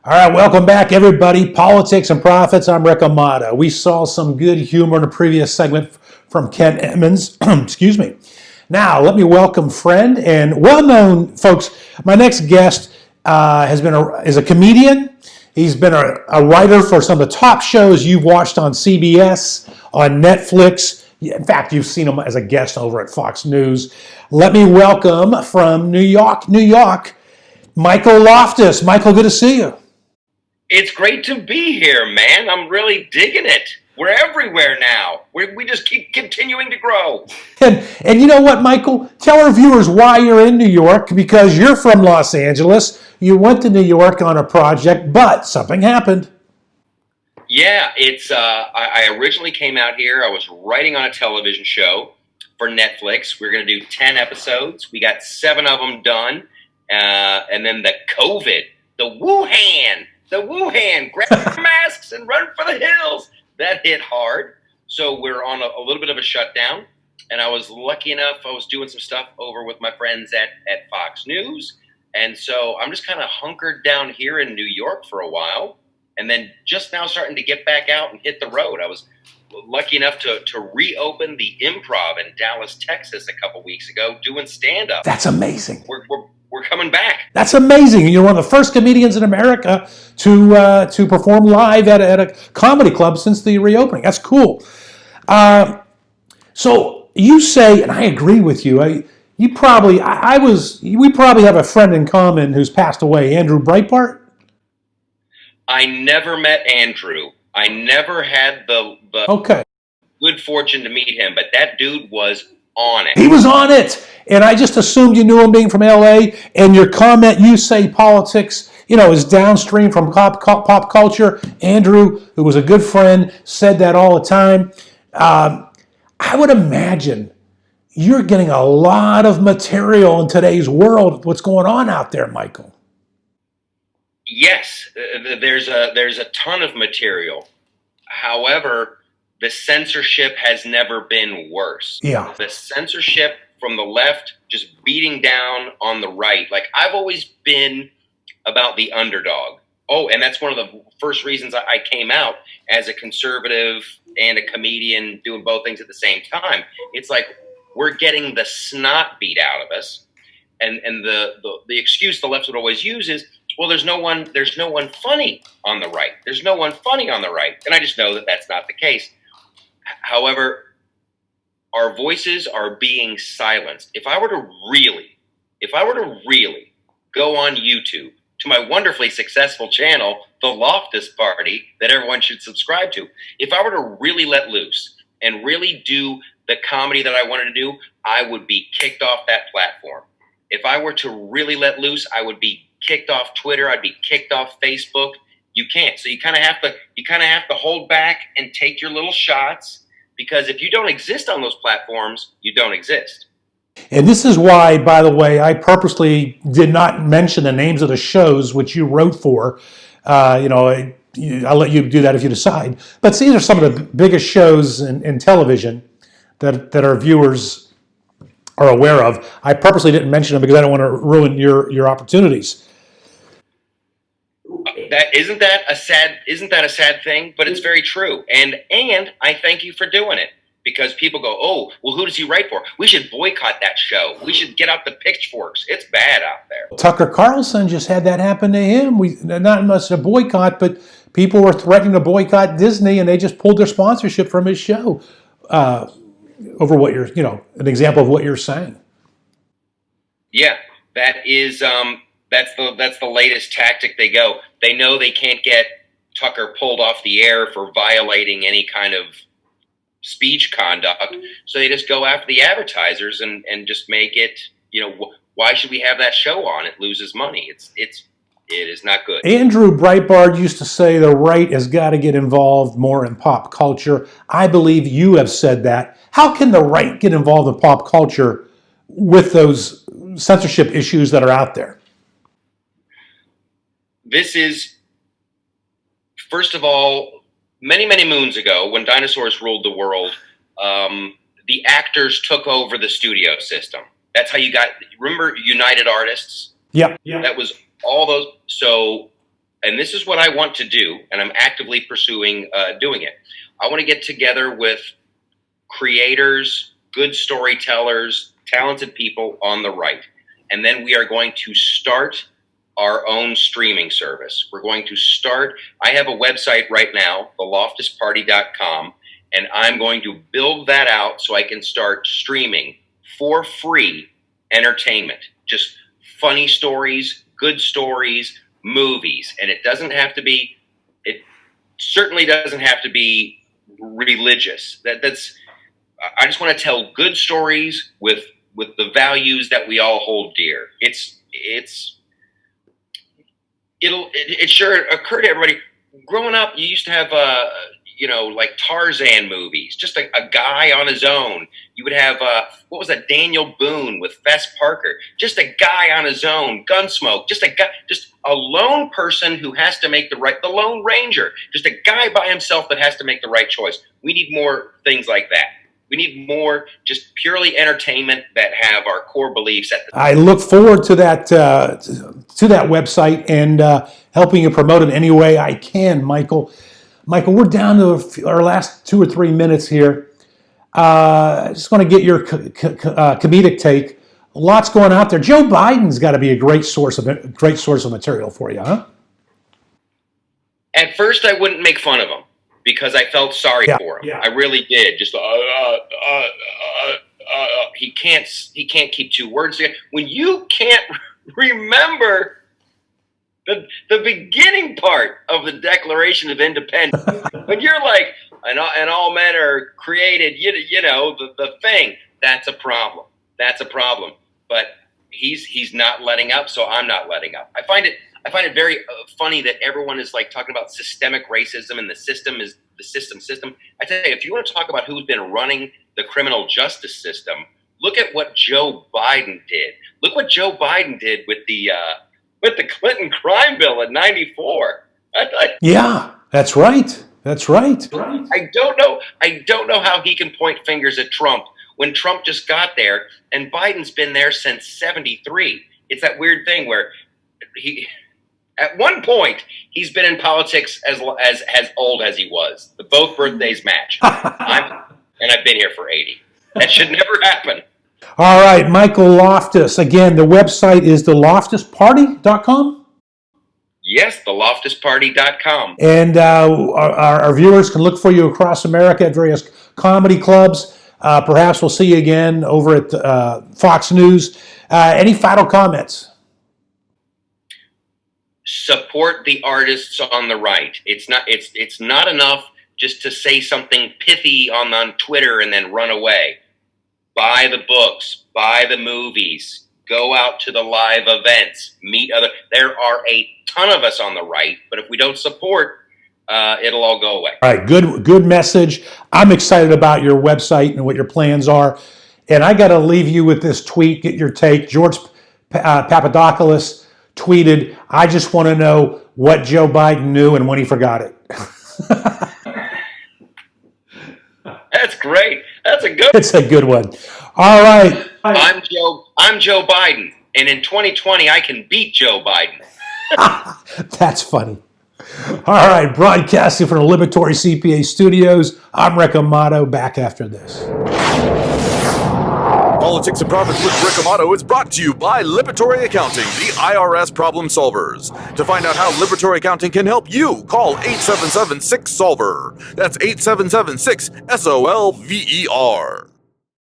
All right, welcome back, everybody. Politics and Profits. I'm Rick Amato. We saw some good humor in a previous segment from Ken Emmons. Excuse me. Now, let me welcome friend and well-known folks. My next guest is a comedian. He's been a writer for some of the top shows you've watched on CBS, on Netflix. In fact, you've seen him as a guest over at Fox News. Let me welcome from New York, Michael Loftus. Michael, good to see you. It's great to be here, man. I'm really digging it. We're everywhere now. We just keep continuing to grow. And you know what, Michael? Tell our viewers why you're in New York, because you're from Los Angeles. You went to New York on a project, but something happened. Yeah, I originally came out here. I was writing on a television show for Netflix. We were going to do 10 episodes. We got 7 of them done. And then the COVID, the Wuhan, grab your masks and run for the hills. That hit hard. So we're on a little bit of a shutdown. And I was lucky enough, I was doing some stuff over with my friends at Fox News. And so I'm just kind of hunkered down here in New York for a while. And then just now starting to get back out and hit the road. I was lucky enough to reopen the Improv in Dallas, Texas a couple weeks ago doing stand-up. That's amazing. We're coming back. That's amazing. You're one of the first comedians in America to perform live at a comedy club since the reopening. That's cool. So you say, and I agree with you. We probably have a friend in common who's passed away, Andrew Breitbart. I never met Andrew. I never had the good fortune to meet him, but that dude was on it. He was on it. And I just assumed you knew him being from LA. And your comment, you say politics, is downstream from pop culture. Andrew, who was a good friend, said that all the time. I would imagine you're getting a lot of material in today's world. What's going on out there, Michael? Yes, there's a ton of material. However, the censorship has never been worse. Yeah. The censorship from the left just beating down on the right. Like, I've always been about the underdog. Oh, and that's one of the first reasons I came out as a conservative and a comedian doing both things at the same time. It's like we're getting the snot beat out of us. And the excuse the left would always use is, well, there's no one funny on the right. There's no one funny on the right. And I just know that that's not the case. However, our voices are being silenced. If I were to really go on YouTube to my wonderfully successful channel, The Loftus Party, that everyone should subscribe to, if I were to really let loose and really do the comedy that I wanted to do, I would be kicked off that platform. If I were to really let loose, I would be kicked off Twitter. I'd be kicked off Facebook. You can't. So you kind of have to hold back and take your little shots, because if you don't exist on those platforms, you don't exist. And this is why, by the way, I purposely did not mention the names of the shows which you wrote for. I'll let you do that if you decide. But these are some of the biggest shows in television that our viewers are aware of. I purposely didn't mention them because I don't want to ruin your opportunities. Isn't that a sad thing? But it's very true. And I thank you for doing it, because people go, oh, well, who does he write for? We should boycott that show. We should get out the pitchforks. It's bad out there. Tucker Carlson just had that happen to him. Not much a boycott, but people were threatening to boycott Disney, and they just pulled their sponsorship from his show over what you're, an example of what you're saying. Yeah, that is that's the latest tactic they go. They know they can't get Tucker pulled off the air for violating any kind of speech conduct, so they just go after the advertisers and just make it, why should we have that show on? It loses money. It is not good. Andrew Breitbart used to say the right has got to get involved more in pop culture. I believe you have said that. How can the right get involved in pop culture with those censorship issues that are out there? This is, first of all, many, many moons ago, when dinosaurs ruled the world, the actors took over the studio system. That's how you got, remember United Artists? Yeah. That was all those. So and this is what I want to do, and I'm actively pursuing doing it. I want to get together with creators, good storytellers, talented people on the right. And then we are going to start our own streaming service. We're going to start, I have a website right now, theloftusparty.com, and I'm going to build that out so I can start streaming for free entertainment. Just funny stories, good stories, movies. And it certainly doesn't have to be religious. I just want to tell good stories with the values that we all hold dear. It sure occurred to everybody. Growing up, you used to have like Tarzan movies, just a guy on his own. You would have what was that, Daniel Boone with Fess Parker, just a guy on his own. Gunsmoke, just a lone person who has to make the Lone Ranger, just a guy by himself that has to make the right choice. We need more things like that. We need more just purely entertainment that have our core beliefs at the I look forward to that website and helping you promote it any way I can, Michael. Michael, we're down to our last 2 or 3 minutes here. I just want to get your comedic take. Lots going out there. Joe Biden's got to be a great source of material for you, huh? At first, I wouldn't make fun of him because I felt sorry for him. Yeah. I really did. Just he can't keep 2 words together. When you can't remember the beginning part of the Declaration of Independence, when you're like, and all men are created, the thing, that's a problem. That's a problem. But he's not letting up, so I'm not letting up. I find it very funny that everyone is like talking about systemic racism and the system is the system. I tell you, if you want to talk about who's been running the criminal justice system, look at what Joe Biden did. Look what Joe Biden did with the Clinton crime bill in '94. Yeah, that's right. That's right. I don't know how he can point fingers at Trump when Trump just got there and Biden's been there since '73. It's that weird thing where at one point, he's been in politics as old as he was. Both birthdays match. And I've been here for 80. That should never happen. All right, Michael Loftus. Again, the website is theloftusparty.com? Yes, theloftusparty.com. And our viewers can look for you across America at various comedy clubs. Perhaps we'll see you again over at Fox News. Any final comments? Support the artists on the right. It's not enough just to say something pithy on Twitter and then run away. Buy the books, buy the movies, go out to the live events, meet other. There are a ton of us on the right, but if we don't support, it'll all go away. All right, good message. I'm excited about your website and what your plans are. And I got to leave you with this tweet, get your take. George Papadopoulos tweeted, "I just want to know what Joe Biden knew and when he forgot it." That's great. That's a good. It's a good one. All right. I'm Joe Biden, and in 2020 I can beat Joe Biden. That's funny. All right, broadcasting from the Liberatory CPA Studios. I'm Rick Amato. Back after this. Politics and Profits with Rick Amato is brought to you by Liberatory Accounting, the IRS problem solvers. To find out how Liberatory Accounting can help you, call 877-6-SOLVER. That's 877-6-SOLVER.